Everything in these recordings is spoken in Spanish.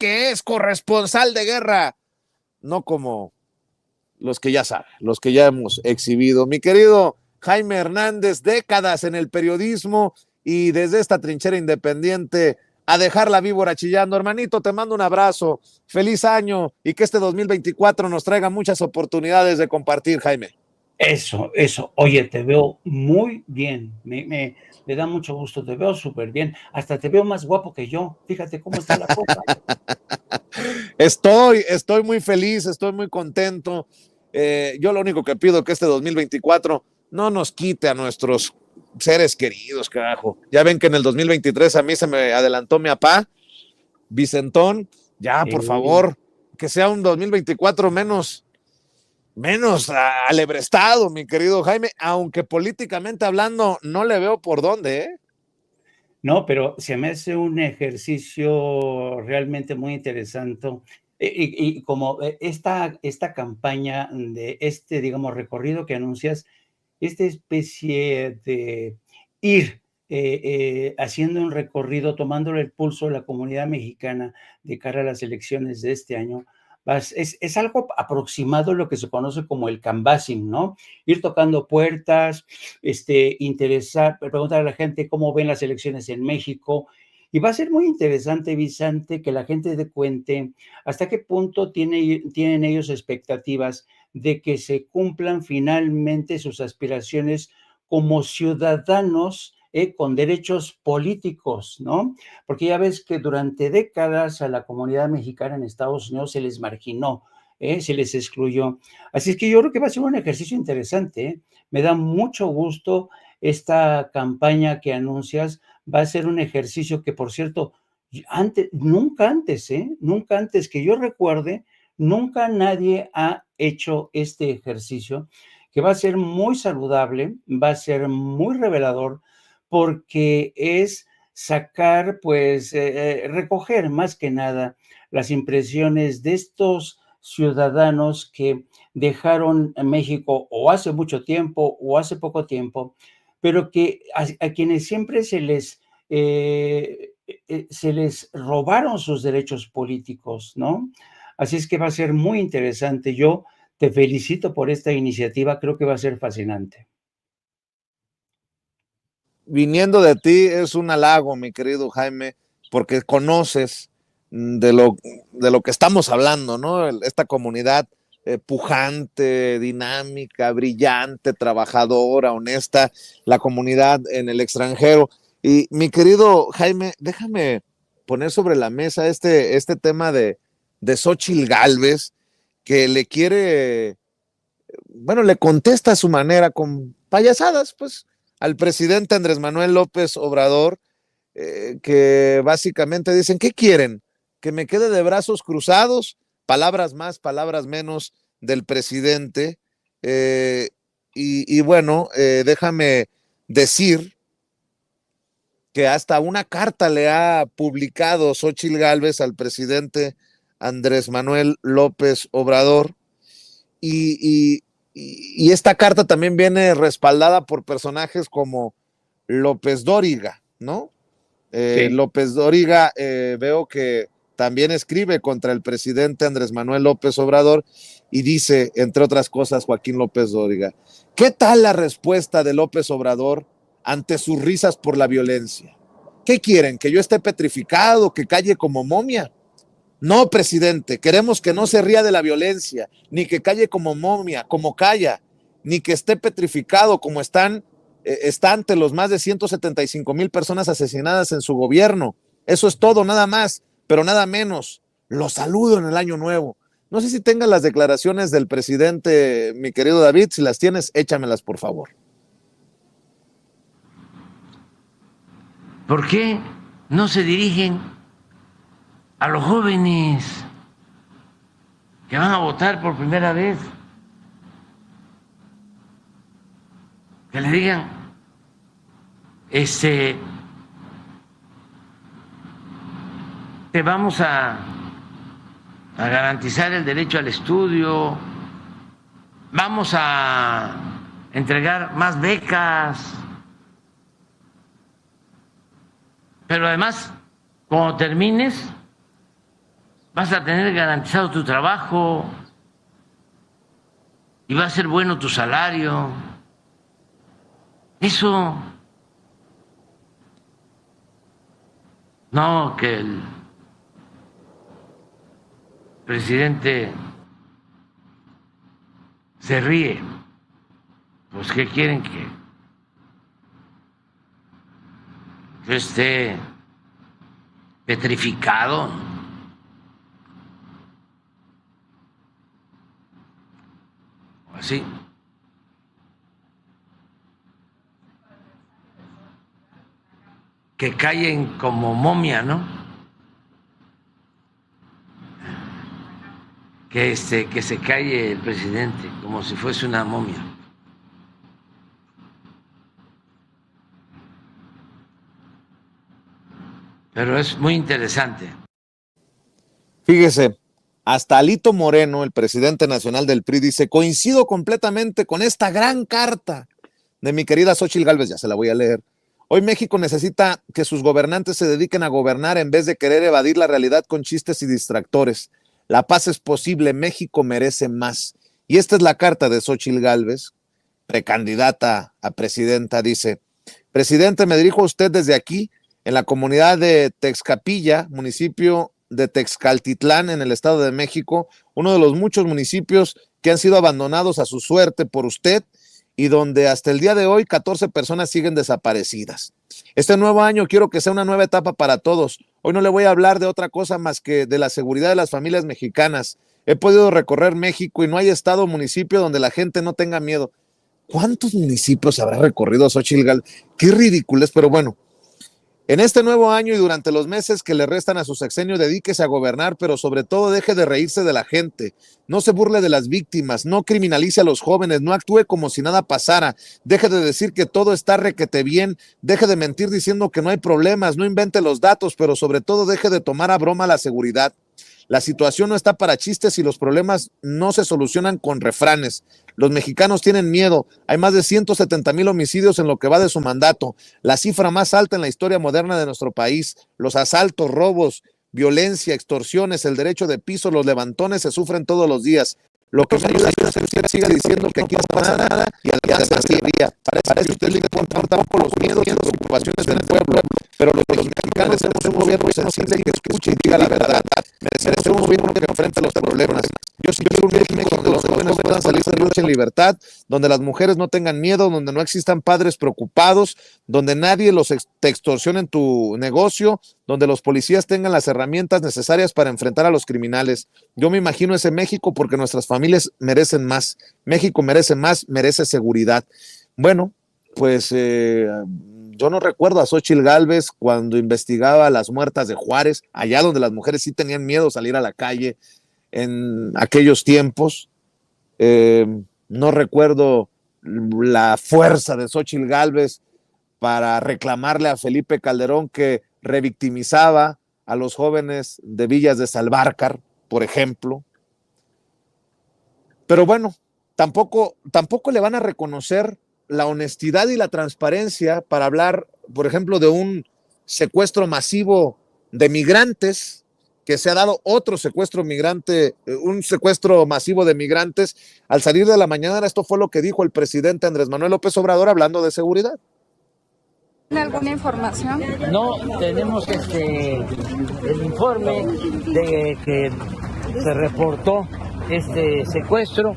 que es corresponsal de guerra, no como los que ya saben, los que ya hemos exhibido. Mi querido Jaime Hernández, décadas en el periodismo y desde esta trinchera independiente a dejar la víbora chillando. Hermanito, te mando un abrazo, feliz año y que este 2024 nos traiga muchas oportunidades de compartir, Jaime. Eso. Oye, te veo muy bien. Me da mucho gusto. Te veo súper bien. Hasta te veo más guapo que yo. Fíjate cómo está la cosa. Estoy muy feliz, estoy muy contento. Yo lo único que pido es que este 2024 no nos quite a nuestros seres queridos, carajo. Ya ven que en el 2023 a mí se me adelantó mi papá, Vicentón. Ya, por favor, que sea un 2024 menos alebrestado, mi querido Jaime, aunque políticamente hablando no le veo por dónde, ¿eh? No, pero se me hace un ejercicio realmente muy interesante. Y como esta campaña de digamos, recorrido que anuncias, esta especie de ir haciendo un recorrido, tomándole el pulso a la comunidad mexicana de cara a las elecciones de este año, es algo aproximado a lo que se conoce como el canvassing, ¿no? Ir tocando puertas, preguntar a la gente cómo ven las elecciones en México. Y va a ser muy interesante, Vicente, que la gente dé cuenta hasta qué punto tienen ellos expectativas de que se cumplan finalmente sus aspiraciones como ciudadanos con derechos políticos, ¿no? Porque ya ves que durante décadas a la comunidad mexicana en Estados Unidos se les marginó, se les excluyó. Así es que yo creo que va a ser un ejercicio interesante, ¿eh? Me da mucho gusto esta campaña que anuncias, va a ser un ejercicio que, por cierto, nunca antes que yo recuerde, nunca nadie ha hecho este ejercicio, que va a ser muy saludable, va a ser muy revelador, porque es sacar, pues, recoger más que nada las impresiones de estos ciudadanos que dejaron México o hace mucho tiempo o hace poco tiempo, pero que a quienes siempre se les robaron sus derechos políticos, ¿no? Así es que va a ser muy interesante. Yo te felicito por esta iniciativa, creo que va a ser fascinante. Viniendo de ti es un halago, mi querido Jaime, porque conoces de lo que estamos hablando, ¿no? Esta comunidad pujante, dinámica, brillante, trabajadora, honesta, la comunidad en el extranjero. Y mi querido Jaime, déjame poner sobre la mesa este tema de Xóchitl Gálvez, que le quiere, bueno, le contesta a su manera con payasadas, pues, al presidente Andrés Manuel López Obrador, que básicamente dicen, ¿qué quieren? ¿Que me quede de brazos cruzados? Palabras más, palabras menos del presidente. Eh, y bueno, déjame decir que hasta una carta le ha publicado Xóchitl Gálvez al presidente Andrés Manuel López Obrador, y, y esta carta también viene respaldada por personajes como López Dóriga, ¿no? Sí. López Dóriga veo que también escribe contra el presidente Andrés Manuel López Obrador y dice, entre otras cosas, Joaquín López Dóriga, ¿qué tal la respuesta de López Obrador ante sus risas por la violencia? ¿Qué quieren? ¿Que yo esté petrificado, que calle como momia? No, presidente, queremos que no se ría de la violencia, ni que calle como momia, como calla, ni que esté petrificado como está ante los más de 175,000 personas asesinadas en su gobierno. Eso es todo, nada más, pero nada menos. Lo saludo en el año nuevo. No sé si tengas las declaraciones del presidente, mi querido David. Si las tienes, échamelas, por favor. ¿Por qué no se dirigen a los jóvenes que van a votar por primera vez? Que le digan, te vamos a garantizar el derecho al estudio, vamos a entregar más becas, pero además, cuando termines, vas a tener garantizado tu trabajo y va a ser bueno tu salario. Eso no que el presidente se ríe. Pues ¿qué quieren que yo esté petrificado? Así. Que caen como momia, ¿no? Que se calle el presidente como si fuese una momia. Pero es muy interesante. Fíjese, hasta Alito Moreno, el presidente nacional del PRI, dice: coincido completamente con esta gran carta de mi querida Xóchitl Gálvez, ya se la voy a leer. Hoy México necesita que sus gobernantes se dediquen a gobernar en vez de querer evadir la realidad con chistes y distractores. La paz es posible, México merece más. Y esta es la carta de Xóchitl Gálvez, precandidata a presidenta. Dice: presidente, me dirijo a usted desde aquí, en la comunidad de Texcapilla, municipio de Texcaltitlán, en el Estado de México, uno de los muchos municipios que han sido abandonados a su suerte por usted y donde hasta el día de hoy 14 personas siguen desaparecidas. Este nuevo año quiero que sea una nueva etapa para todos. Hoy no le voy a hablar de otra cosa más que de la seguridad de las familias mexicanas. He podido recorrer México y no hay estado o municipio donde la gente no tenga miedo. ¿Cuántos municipios habrá recorrido Xóchitl Gálvez? Qué ridículo es, pero bueno. En este nuevo año y durante los meses que le restan a su sexenio, dedíquese a gobernar, pero sobre todo deje de reírse de la gente. No se burle de las víctimas, no criminalice a los jóvenes, no actúe como si nada pasara. Deje de decir que todo está requete bien, deje de mentir diciendo que no hay problemas, no invente los datos, pero sobre todo deje de tomar a broma la seguridad. La situación no está para chistes y los problemas no se solucionan con refranes. Los mexicanos tienen miedo. Hay más de 170,000 homicidios en lo que va de su mandato, la cifra más alta en la historia moderna de nuestro país. Los asaltos, robos, violencia, extorsiones, el derecho de piso, los levantones se sufren todos los días. Lo que nos ayuda es que usted siga diciendo que aquí no pasa nada y al que hace así. Parece que a usted le importan poco los miedos y las preocupaciones del pueblo, pero los mexicanos tenemos un gobierno sensible y que escuche y diga la verdad. Merecemos un gobierno que enfrente los problemas. Yo sí quiero un México donde los jóvenes puedan salir de lucha en libertad, donde las mujeres no tengan miedo, donde no existan padres preocupados, donde nadie te extorsione en tu negocio, donde los policías tengan las herramientas necesarias para enfrentar a los criminales. Yo me imagino ese México porque nuestras familias merecen más. México merece más, merece seguridad. Bueno, pues yo no recuerdo a Xóchitl Gálvez cuando investigaba las muertas de Juárez, allá donde las mujeres sí tenían miedo de salir a la calle en aquellos tiempos. No recuerdo la fuerza de Xóchitl Gálvez para reclamarle a Felipe Calderón que revictimizaba a los jóvenes de Villas de Salvarcar, por ejemplo. Pero bueno, tampoco le van a reconocer la honestidad y la transparencia para hablar, por ejemplo, de un secuestro masivo de migrantes, que se ha dado otro secuestro migrante, un secuestro masivo de migrantes. Al salir de la mañana, esto fue lo que dijo el presidente Andrés Manuel López Obrador hablando de seguridad. ¿Tiene alguna información? No, tenemos el informe de que se reportó este secuestro,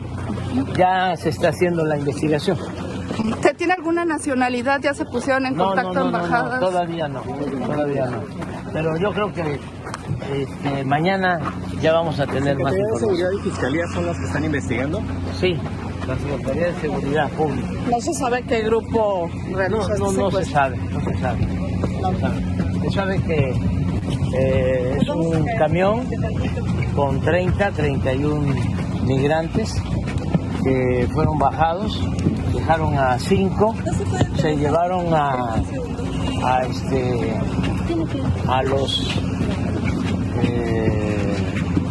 ya se está haciendo la investigación. ¿Usted tiene alguna nacionalidad? ¿Ya se pusieron en contacto embajadas? No, todavía no. Pero yo creo que mañana ya vamos a tener más información. ¿La Seguridad y Fiscalía son los que están investigando? Sí, la Secretaría de Seguridad Pública. ¿No se sabe qué grupo realizó este secuestro? No se sabe. Se sabe que es un camión con 31 migrantes que fueron bajados, dejaron a 5, se llevaron a los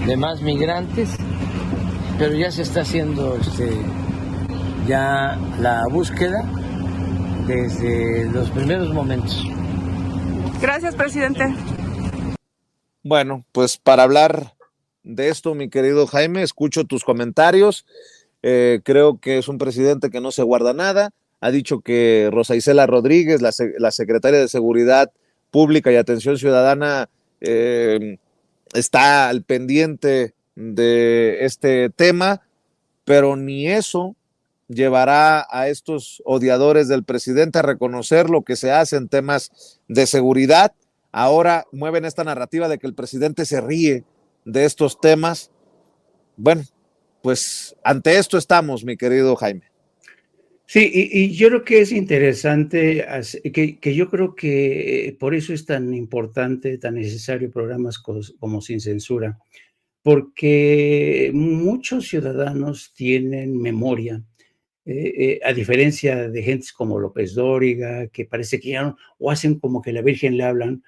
demás migrantes, pero ya se está haciendo ya la búsqueda desde los primeros momentos. Gracias, presidente. Bueno, pues para hablar de esto, mi querido Jaime. Escucho tus comentarios. Creo que es un presidente que no se guarda nada. Ha dicho que Rosa Isela Rodríguez, la secretaria de Seguridad Pública y Atención Ciudadana, está al pendiente de este tema, pero ni eso llevará a estos odiadores del presidente a reconocer lo que se hace en temas de seguridad. Ahora mueven esta narrativa de que el presidente se ríe de estos temas. Bueno, pues ante esto estamos, mi querido Jaime. Sí, y yo creo que es interesante, que yo creo que por eso es tan importante, tan necesario programas como Sin Censura, porque muchos ciudadanos tienen memoria, a diferencia de gentes como López Dóriga, que parece que ya no, o hacen como que la Virgen le hablan.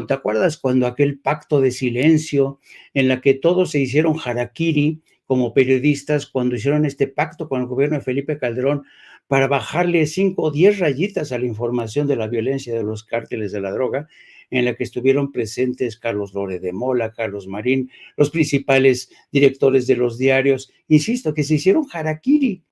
¿Te acuerdas cuando aquel pacto de silencio en la que todos se hicieron harakiri como periodistas, cuando hicieron este pacto con el gobierno de Felipe Calderón para bajarle 5 o 10 rayitas a la información de la violencia de los cárteles de la droga, en la que estuvieron presentes Carlos Lore de Mola, Carlos Marín, los principales directores de los diarios, insisto, que se hicieron harakiri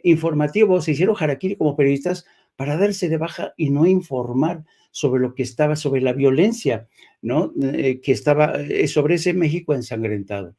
informativos, se hicieron harakiri como periodistas para darse de baja y no informar sobre lo que estaba, sobre la violencia, ¿no? Que estaba sobre ese México ensangrentado.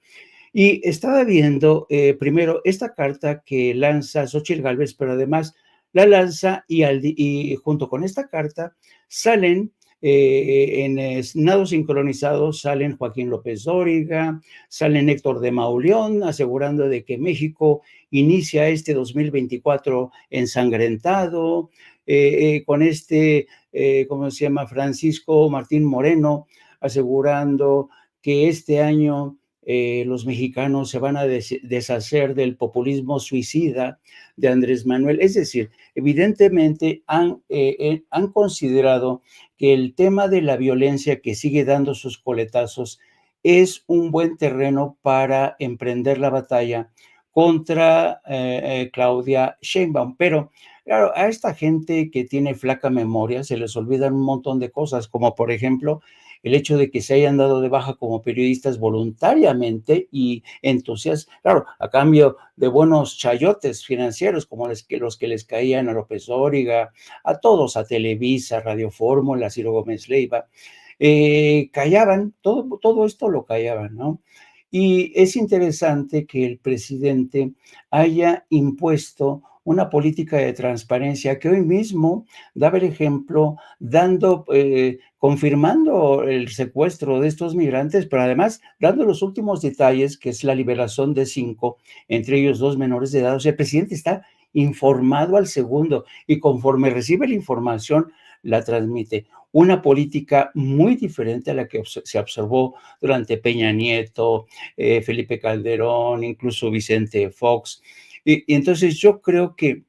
Y estaba viendo primero esta carta que lanza Xóchitl Gálvez, pero además la lanza y junto con esta carta salen en nado sincronizado, salen Joaquín López Dóriga, salen Héctor de Mauleón, asegurando de que México inicia este 2024 ensangrentado, con ¿cómo se llama? Francisco Martín Moreno, asegurando que este año los mexicanos se van a deshacer del populismo suicida de Andrés Manuel. Es decir, evidentemente han considerado que el tema de la violencia que sigue dando sus coletazos es un buen terreno para emprender la batalla contra Claudia Sheinbaum. Pero claro, a esta gente que tiene flaca memoria se les olvidan un montón de cosas, como por ejemplo el hecho de que se hayan dado de baja como periodistas voluntariamente y entusiastas, claro, a cambio de buenos chayotes financieros como los que les caían a López Dóriga, a todos, a Televisa, Radio Fórmula, Ciro Gómez Leiva, callaban, todo esto lo callaban, ¿no? Y es interesante que el presidente haya impuesto una política de transparencia que hoy mismo daba el ejemplo, confirmando el secuestro de estos migrantes, pero además dando los últimos detalles, que es la liberación de 5, entre ellos 2 menores de edad. O sea, el presidente está informado al segundo y conforme recibe la información, la transmite. Una política muy diferente a la que se observó durante Peña Nieto, Felipe Calderón, incluso Vicente Fox. Y entonces yo creo que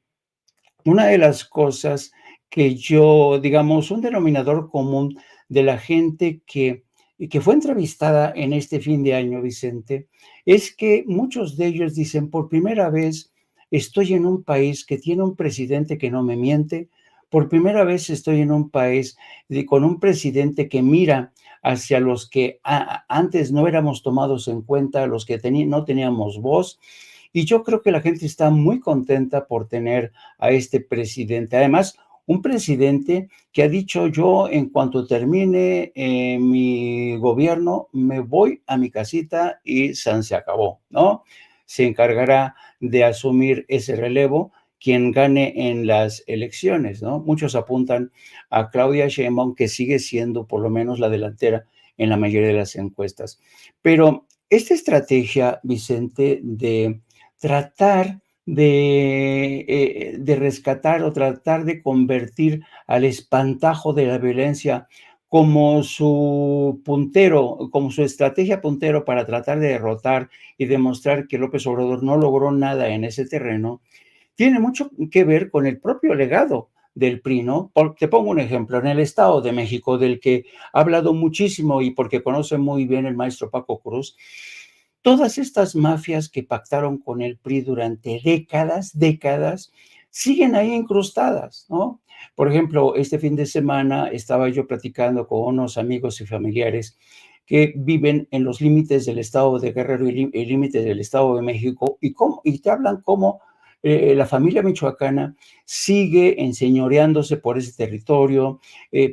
una de las cosas digamos, un denominador común de la gente que fue entrevistada en este fin de año, Vicente, es que muchos de ellos dicen, por primera vez estoy en un país que tiene un presidente que no me miente, por primera vez estoy en un país con un presidente que mira hacia los que antes no éramos tomados en cuenta, los que no teníamos voz. Y yo creo que la gente está muy contenta por tener a este presidente. Además, un presidente que ha dicho, yo en cuanto termine mi gobierno, me voy a mi casita y se acabó, ¿no? Se encargará de asumir ese relevo quien gane en las elecciones, ¿no? Muchos apuntan a Claudia Sheinbaum, que sigue siendo por lo menos la delantera en la mayoría de las encuestas. Pero esta estrategia, Vicente, de tratar de rescatar o tratar de convertir al espantajo de la violencia como su puntero, como su estrategia puntero para tratar de derrotar y demostrar que López Obrador no logró nada en ese terreno, tiene mucho que ver con el propio legado del PRI, ¿no? Te pongo un ejemplo, en el Estado de México, del que ha hablado muchísimo y porque conoce muy bien el maestro Paco Cruz, todas estas mafias que pactaron con el PRI durante décadas, siguen ahí incrustadas, ¿no? Por ejemplo, este fin de semana estaba yo platicando con unos amigos y familiares que viven en los límites del estado de Guerrero y límites del estado de México, y te hablan cómo la familia michoacana sigue enseñoreándose por ese territorio,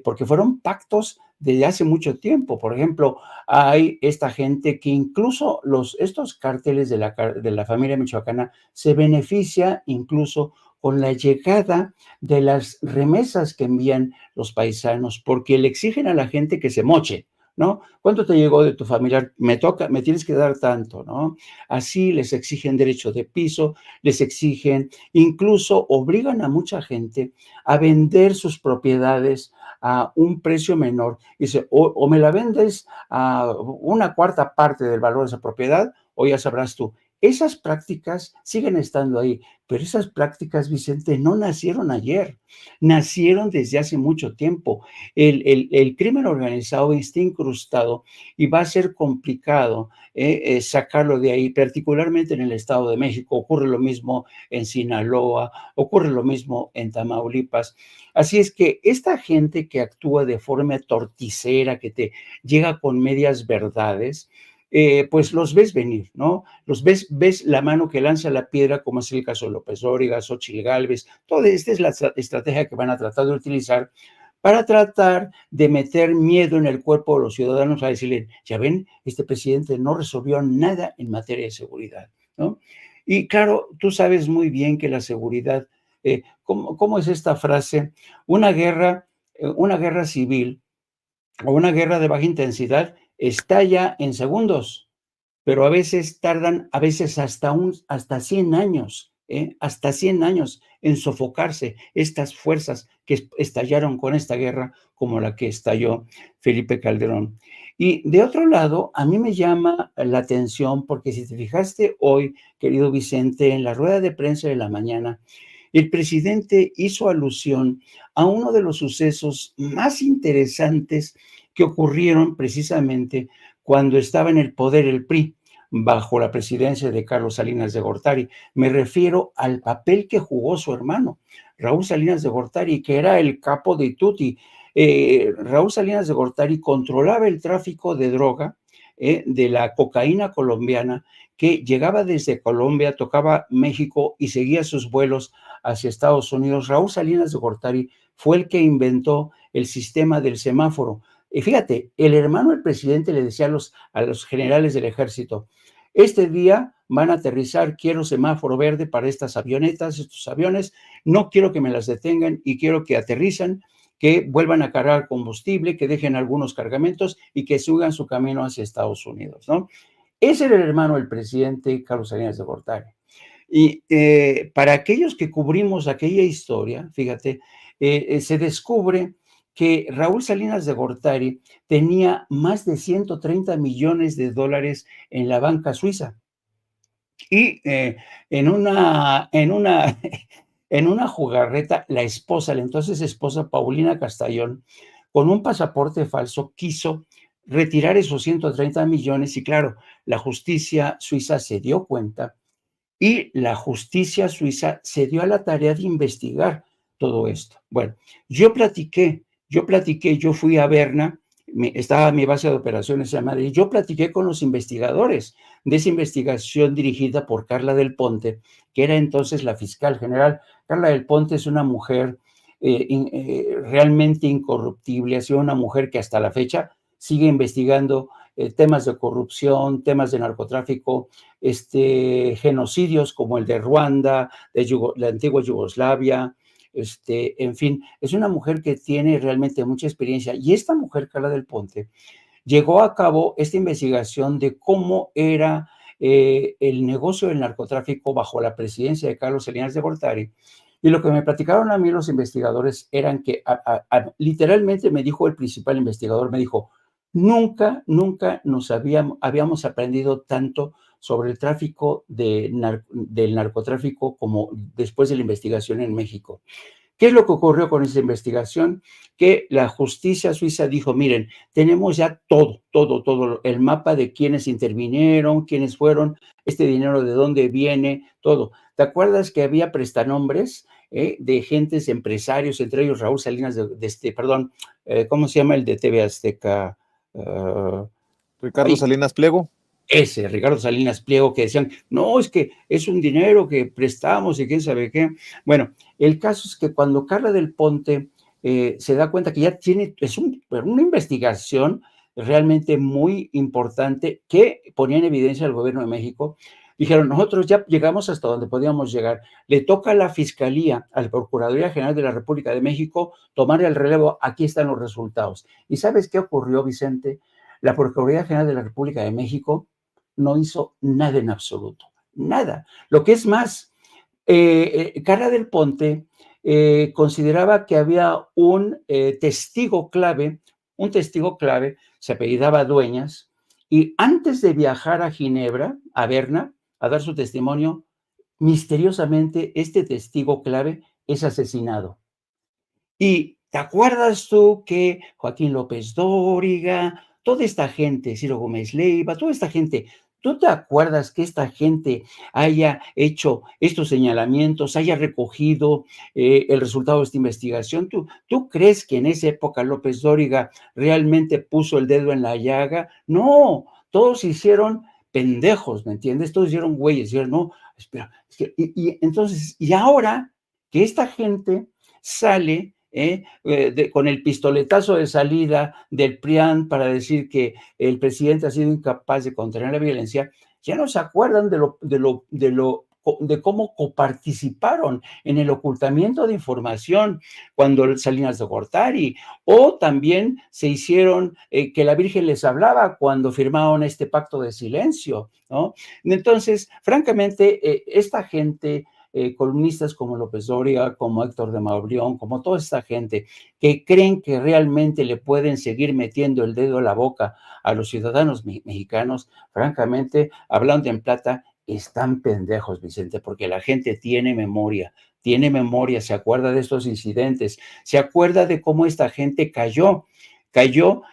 porque fueron pactos desde hace mucho tiempo. Por ejemplo, hay esta gente que incluso estos cárteles de la familia michoacana se beneficia incluso con la llegada de las remesas que envían los paisanos, porque le exigen a la gente que se moche, ¿no? ¿Cuánto te llegó de tu familiar? Me tienes que dar tanto, ¿no? Así les exigen derecho de piso, les exigen, incluso obligan a mucha gente a vender sus propiedades a un precio menor. Dice, o me la vendes a una cuarta parte del valor de esa propiedad, o ya sabrás tú. Esas prácticas siguen estando ahí, pero esas prácticas, Vicente, no nacieron ayer, nacieron desde hace mucho tiempo. El crimen organizado está incrustado y va a ser complicado sacarlo de ahí, particularmente en el Estado de México. Ocurre lo mismo en Sinaloa, ocurre lo mismo en Tamaulipas. Así es que esta gente que actúa de forma torticera, que te llega con medias verdades, pues los ves venir, ¿no? Ves la mano que lanza la piedra, como es el caso de López Dóriga, Xóchitl Gálvez. Toda esta es la estrategia que van a tratar de utilizar para tratar de meter miedo en el cuerpo de los ciudadanos, a decirle, ya ven, este presidente no resolvió nada en materia de seguridad, ¿no? Y claro, tú sabes muy bien que la seguridad, ¿cómo es esta frase? Una guerra civil o una guerra de baja intensidad estalla en segundos, pero a veces tardan, a veces hasta 100 años, hasta 100 años en sofocarse estas fuerzas que estallaron con esta guerra, como la que estalló Felipe Calderón. Y de otro lado, a mí me llama la atención, porque si te fijaste hoy, querido Vicente, en la rueda de prensa de la mañana, el presidente hizo alusión a uno de los sucesos más interesantes que ocurrieron precisamente cuando estaba en el poder el PRI, bajo la presidencia de Carlos Salinas de Gortari. Me refiero al papel que jugó su hermano, Raúl Salinas de Gortari, que era el capo de tutti. Raúl Salinas de Gortari controlaba el tráfico de droga, de la cocaína colombiana, que llegaba desde Colombia, tocaba México y seguía sus vuelos hacia Estados Unidos. Raúl Salinas de Gortari fue el que inventó el sistema del semáforo. Y fíjate, el hermano del presidente le decía a los generales del ejército, este día van a aterrizar, quiero semáforo verde para estas avionetas, estos aviones, no quiero que me las detengan y quiero que aterrizan, que vuelvan a cargar combustible, que dejen algunos cargamentos y que sigan su camino hacia Estados Unidos, ¿no? Ese era el hermano del presidente Carlos Salinas de Gortari. Y para aquellos que cubrimos aquella historia, fíjate, se descubre que Raúl Salinas de Gortari tenía más de 130 millones de dólares en la banca suiza. Y en una jugarreta, la entonces esposa Paulina Castellón, con un pasaporte falso, quiso retirar esos 130 millones y claro, la justicia suiza se dio cuenta y la justicia suiza se dio a la tarea de investigar todo esto. Bueno, yo fui a Berna, estaba mi base de operaciones en Madrid, yo platiqué con los investigadores de esa investigación dirigida por Carla del Ponte, que era entonces la fiscal general. Carla del Ponte es una mujer realmente incorruptible, ha sido una mujer que hasta la fecha sigue investigando temas de corrupción, temas de narcotráfico, genocidios como el de Ruanda, de la antigua Yugoslavia, en fin, es una mujer que tiene realmente mucha experiencia. Y esta mujer, Carla del Ponte, llegó a cabo esta investigación de cómo era el negocio del narcotráfico bajo la presidencia de Carlos Salinas de Gortari. Y lo que me platicaron a mí los investigadores eran que literalmente me dijo el principal investigador, me dijo, nunca nos habíamos aprendido tanto sobre el tráfico del narcotráfico como después de la investigación en México. ¿Qué es lo que ocurrió con esa investigación? Que la justicia suiza dijo, miren, tenemos ya todo, el mapa de quiénes intervinieron, quiénes fueron, este dinero de dónde viene, todo. ¿Te acuerdas que había prestanombres de gentes, empresarios, entre ellos Raúl Salinas ¿cómo se llama el de TV Azteca? Ricardo Ay, Salinas Pliego. ese Ricardo Salinas Pliego, que decían, no, es que es un dinero que prestamos y quién sabe qué. Bueno, el caso es que cuando Carla del Ponte se da cuenta que ya tiene, una investigación realmente muy importante que ponía en evidencia al gobierno de México, dijeron, nosotros ya llegamos hasta donde podíamos llegar. Le toca a la Fiscalía, a la Procuraduría General de la República de México, tomar el relevo. Aquí están los resultados. ¿Y sabes qué ocurrió, Vicente? La Procuraduría General de la República de México no hizo nada en absoluto, nada. Lo que es más, Carla del Ponte consideraba que había un testigo clave, se apellidaba Dueñas, y antes de viajar a Ginebra, a Berna, a dar su testimonio, misteriosamente este testigo clave es asesinado. Y ¿te acuerdas tú que Joaquín López Dóriga, toda esta gente, Ciro Gómez Leiva, toda esta gente, tú te acuerdas que esta gente haya hecho estos señalamientos, haya recogido el resultado de esta investigación? ¿Tú crees que en esa época López Dóriga realmente puso el dedo en la llaga? No, todos se hicieron pendejos, ¿me entiendes? Todos hicieron güeyes, dijeron, no, espera, entonces, y ahora que esta gente sale con el pistoletazo de salida del PRIAN para decir que el presidente ha sido incapaz de contener la violencia, ya no se acuerdan de cómo coparticiparon en el ocultamiento de información cuando Salinas de Gortari, o también se hicieron que la Virgen les hablaba cuando firmaron este pacto de silencio, ¿no? Entonces, francamente, esta gente, columnistas como López Dóriga, como Héctor de Mauleón, como toda esta gente que creen que realmente le pueden seguir metiendo el dedo a la boca a los ciudadanos mexicanos, francamente, hablando en plata, están pendejos, Vicente, porque la gente tiene memoria, se acuerda de estos incidentes, se acuerda de cómo esta gente cayó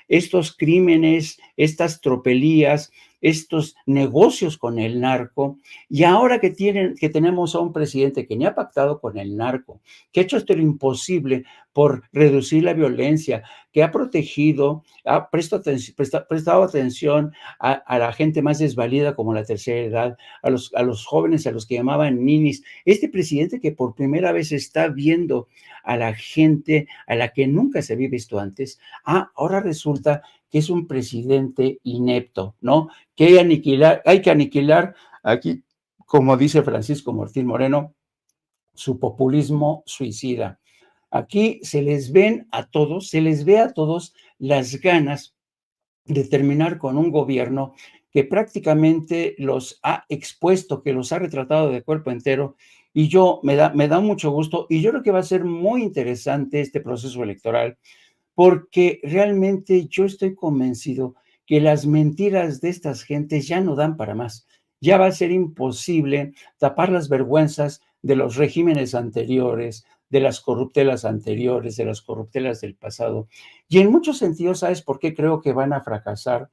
estos crímenes, estas tropelías, estos negocios con el narco, y ahora que tenemos a un presidente que ni ha pactado con el narco, que ha hecho esto lo imposible por reducir la violencia, que ha protegido, ha prestado atención a la gente más desvalida como la tercera edad, a los jóvenes, a los que llamaban ninis. Este presidente que por primera vez está viendo a la gente a la que nunca se había visto antes, ahora resulta que es un presidente inepto, ¿no? Que hay que aniquilar aquí, como dice Francisco Martín Moreno, su populismo suicida. Aquí se les ve a todos las ganas de terminar con un gobierno que prácticamente los ha expuesto, que los ha retratado de cuerpo entero, y me da mucho gusto, y yo creo que va a ser muy interesante este proceso electoral, porque realmente yo estoy convencido que las mentiras de estas gentes ya no dan para más. Ya va a ser imposible tapar las vergüenzas de los regímenes anteriores, de las corruptelas anteriores, de las corruptelas del pasado. Y en muchos sentidos, ¿sabes por qué creo que van a fracasar?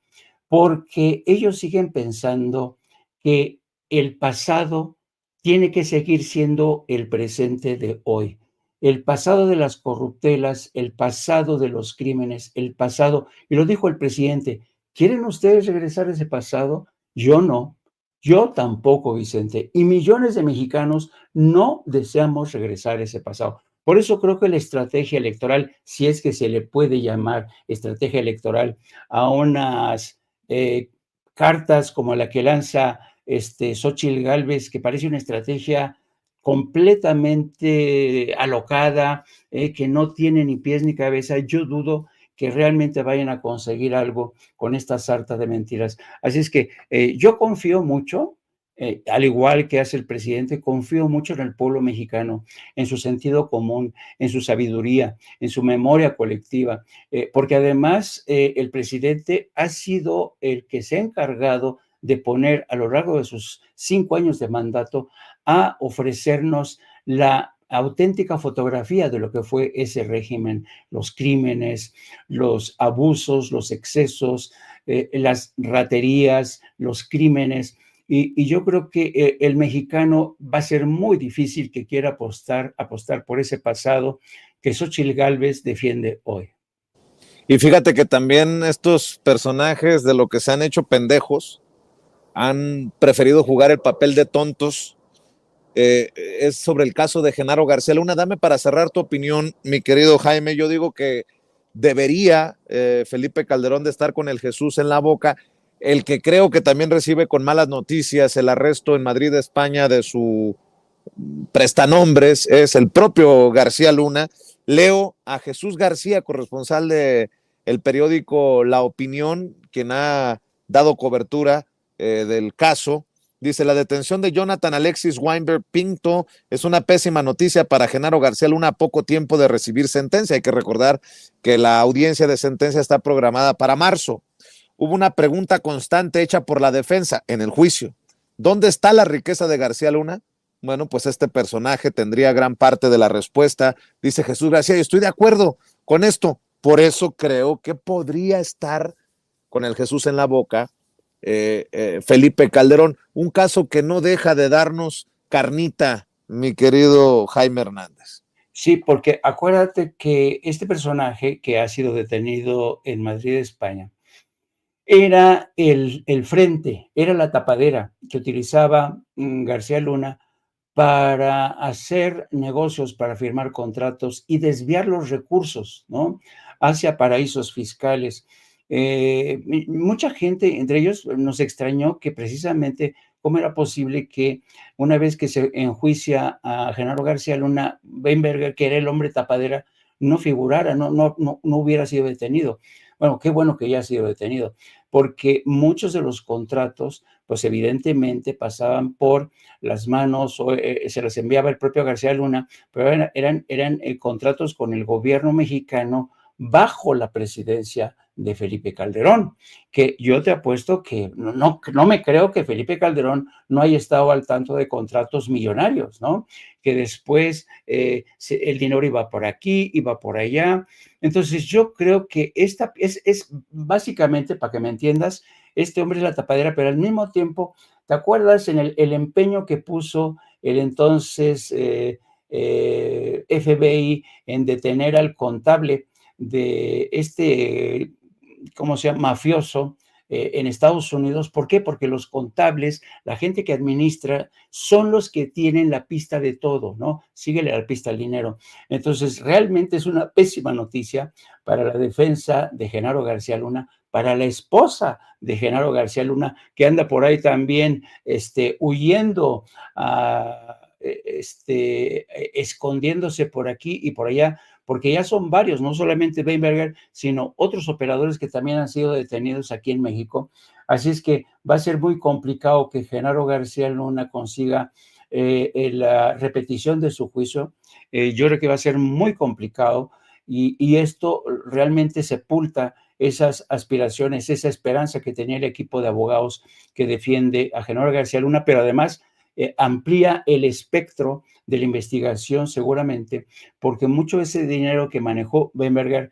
Porque ellos siguen pensando que el pasado tiene que seguir siendo el presente de hoy. El pasado de las corruptelas, el pasado de los crímenes, el pasado, y lo dijo el presidente, ¿quieren ustedes regresar a ese pasado? Yo no, yo tampoco, Vicente, y millones de mexicanos no deseamos regresar a ese pasado. Por eso creo que la estrategia electoral, si es que se le puede llamar estrategia electoral a unas cartas como la que lanza Xóchitl Gálvez, que parece una estrategia completamente alocada, que no tiene ni pies ni cabeza, yo dudo que realmente vayan a conseguir algo con esta sarta de mentiras. Así es que yo confío mucho, al igual que hace el presidente, confío mucho en el pueblo mexicano, en su sentido común, en su sabiduría, en su memoria colectiva, porque además el presidente ha sido el que se ha encargado de poner a lo largo de sus 5 años de mandato a ofrecernos la auténtica fotografía de lo que fue ese régimen, los crímenes, los abusos, los excesos, las raterías, los crímenes. Y yo creo que el mexicano va a ser muy difícil que quiera apostar por ese pasado que Xóchitl Gálvez defiende hoy. Y fíjate que también estos personajes de lo que se han hecho pendejos han preferido jugar el papel de tontos. Es sobre el caso de Genaro García Luna. Dame para cerrar tu opinión, mi querido Jaime. Yo digo que debería Felipe Calderón de estar con el Jesús en la boca. El que creo que también recibe con malas noticias el arresto en Madrid, España, de su prestanombres es el propio García Luna. Leo a Jesús García, corresponsal de el periódico La Opinión, quien ha dado cobertura del caso. Dice: la detención de Jonathan Alexis Weinberg Pinto es una pésima noticia para Genaro García Luna a poco tiempo de recibir sentencia. Hay que recordar que la audiencia de sentencia está programada para marzo. Hubo una pregunta constante hecha por la defensa en el juicio: ¿dónde está la riqueza de García Luna? Bueno, pues este personaje tendría gran parte de la respuesta, dice Jesús García, y estoy de acuerdo con esto. Por eso creo que podría estar con el Jesús en la boca Felipe Calderón. Un caso que no deja de darnos carnita, mi querido Jaime Hernández. Sí, porque acuérdate que este personaje que ha sido detenido en Madrid, España, era el frente, era la tapadera que utilizaba García Luna para hacer negocios, para firmar contratos y desviar los recursos, ¿no?, hacia paraísos fiscales. Mucha gente, entre ellos, nos extrañó que precisamente cómo era posible que una vez que se enjuicia a Genaro García Luna, Weinberger, que era el hombre tapadera, no figurara, no hubiera sido detenido. Bueno, qué bueno que ya ha sido detenido, porque muchos de los contratos, pues evidentemente pasaban por las manos o se los enviaba el propio García Luna, pero eran contratos con el gobierno mexicano bajo la presidencia de Felipe Calderón, que yo te apuesto que no me creo que Felipe Calderón no haya estado al tanto de contratos millonarios, ¿no? Que después el dinero iba por aquí, iba por allá. Entonces yo creo que esta es básicamente, para que me entiendas, este hombre es la tapadera, pero al mismo tiempo, ¿te acuerdas en el empeño que puso el entonces FBI en detener al contable de este, ¿cómo se llama?, mafioso en Estados Unidos? ¿Por qué? Porque los contables, la gente que administra, son los que tienen la pista de todo, ¿no? Síguele la pista al dinero. Entonces, realmente es una pésima noticia para la defensa de Genaro García Luna, para la esposa de Genaro García Luna, que anda por ahí también huyendo, escondiéndose por aquí y por allá, porque ya son varios, no solamente Weinberger, sino otros operadores que también han sido detenidos aquí en México. Así es que va a ser muy complicado que Genaro García Luna consiga la repetición de su juicio. Yo creo que va a ser muy complicado y esto realmente sepulta esas aspiraciones, esa esperanza que tenía el equipo de abogados que defiende a Genaro García Luna, pero además amplía el espectro de la investigación seguramente, porque mucho de ese dinero que manejó Weinberger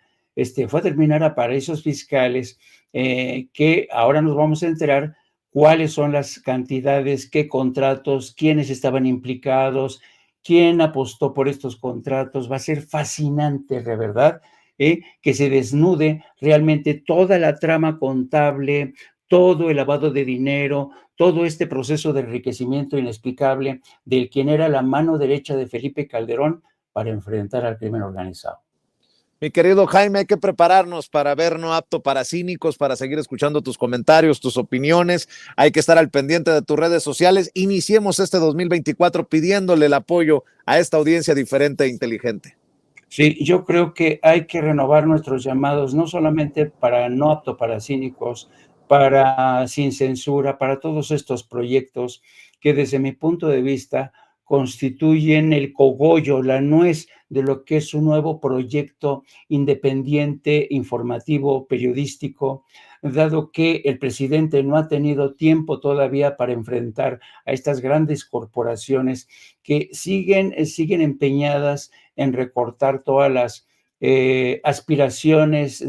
fue a terminar a paraísos fiscales, que ahora nos vamos a enterar cuáles son las cantidades, qué contratos, quiénes estaban implicados, quién apostó por estos contratos. Va a ser fascinante, de verdad, que se desnude realmente toda la trama contable, todo el lavado de dinero, todo este proceso de enriquecimiento inexplicable del quien era la mano derecha de Felipe Calderón para enfrentar al crimen organizado. Mi querido Jaime, hay que prepararnos para ver No Apto para Cínicos, para seguir escuchando tus comentarios, tus opiniones. Hay que estar al pendiente de tus redes sociales. Iniciemos este 2024 pidiéndole el apoyo a esta audiencia diferente e inteligente. Sí, yo creo que hay que renovar nuestros llamados, no solamente para No Apto para Cínicos, para Sin Censura, para todos estos proyectos que desde mi punto de vista constituyen el cogollo, la nuez de lo que es un nuevo proyecto independiente, informativo, periodístico, dado que el presidente no ha tenido tiempo todavía para enfrentar a estas grandes corporaciones que siguen empeñadas en recortar todas las aspiraciones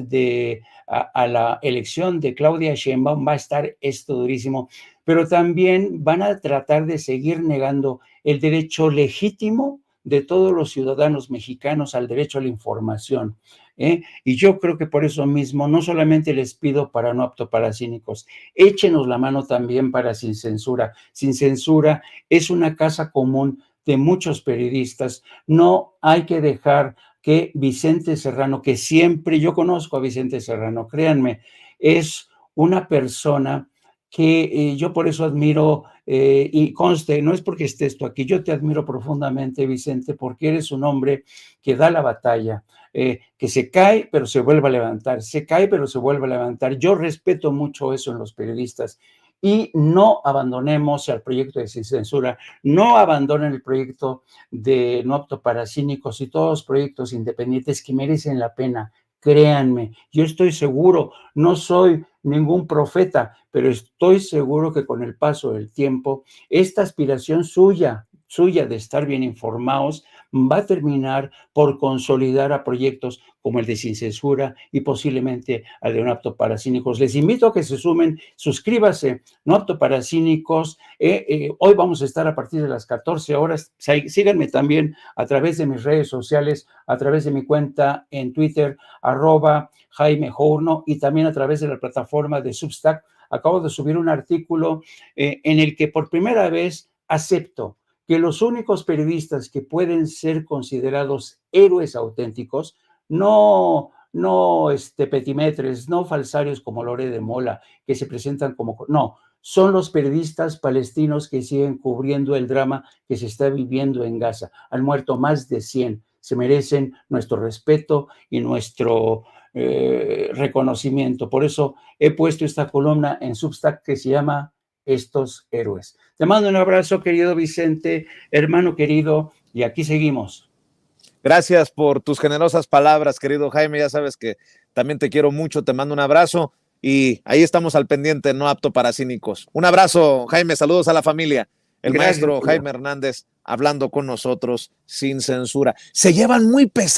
a la elección de Claudia Sheinbaum. Va a estar esto durísimo, pero también van a tratar de seguir negando el derecho legítimo de todos los ciudadanos mexicanos al derecho a la información. Y yo creo que por eso mismo, no solamente les pido para No Apto para Cínicos, échenos la mano también para Sin Censura. Sin Censura es una casa común de muchos periodistas. No hay que dejar que Vicente Serrano, que siempre, yo conozco a Vicente Serrano, créanme, es una persona que yo por eso admiro, y conste, no es porque estés tú aquí, yo te admiro profundamente, Vicente, porque eres un hombre que da la batalla, que se cae, pero se vuelve a levantar, se cae, pero se vuelve a levantar. Yo respeto mucho eso en los periodistas. Y no abandonemos el proyecto de Sin Censura, no abandonen el proyecto de No Apto para Cínicos y todos los proyectos independientes que merecen la pena. Créanme, yo estoy seguro, no soy ningún profeta, pero estoy seguro que con el paso del tiempo, esta aspiración suya de estar bien informados, va a terminar por consolidar a proyectos como el de Sin Censura y posiblemente al de No Apto para Cínicos. Les invito a que se sumen, suscríbase, No Apto para Cínicos. Hoy vamos a estar a partir de las 14 horas. Síganme también a través de mis redes sociales, a través de mi cuenta en Twitter, @Jaime Journo, y también a través de la plataforma de Substack. Acabo de subir un artículo en el que por primera vez acepto que los únicos periodistas que pueden ser considerados héroes auténticos, no petimetres, no falsarios como Lore de Mola, que se presentan como... No, son los periodistas palestinos que siguen cubriendo el drama que se está viviendo en Gaza. Han muerto más de 100. Se merecen nuestro respeto y nuestro reconocimiento. Por eso he puesto esta columna en Substack que se llama Estos Héroes. Te mando un abrazo, querido Vicente, hermano querido, y aquí seguimos. Gracias por tus generosas palabras, querido Jaime. Ya sabes que también te quiero mucho, te mando un abrazo y ahí estamos al pendiente, No Apto para Cínicos. Un abrazo, Jaime, saludos a la familia. El Gracias, maestro Jaime Hernández hablando con nosotros sin censura. Se llevan muy pesado.